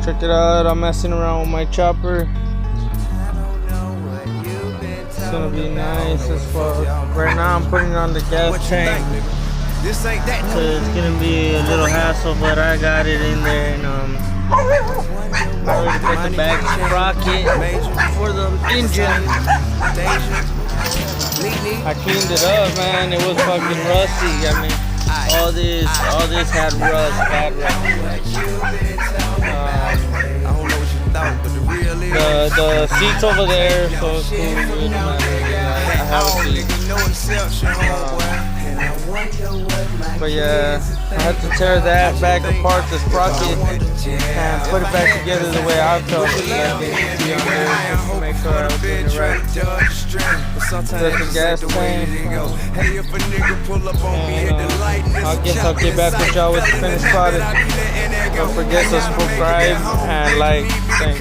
Check it out, I'm messing around with my chopper. It's gonna be nice as fuck. Right now I'm putting on the gas tank. So it's gonna be a little hassle, but I got it in there, and I already put the back sprocket for the engine. I cleaned it up, man. It was fucking rusty. I mean, all this had rust, bad rust. The seat's over there, so it's cool. It doesn't matter. I have a seat. But yeah, I had to tear that back apart, the sprocket, and put it back together the way I felt it. Like it needed to be on there, just to make sure I was doing it right. Set the gas tank. And I guess I'll get back with y'all with the finished product. Don't forget to subscribe and like. Thanks.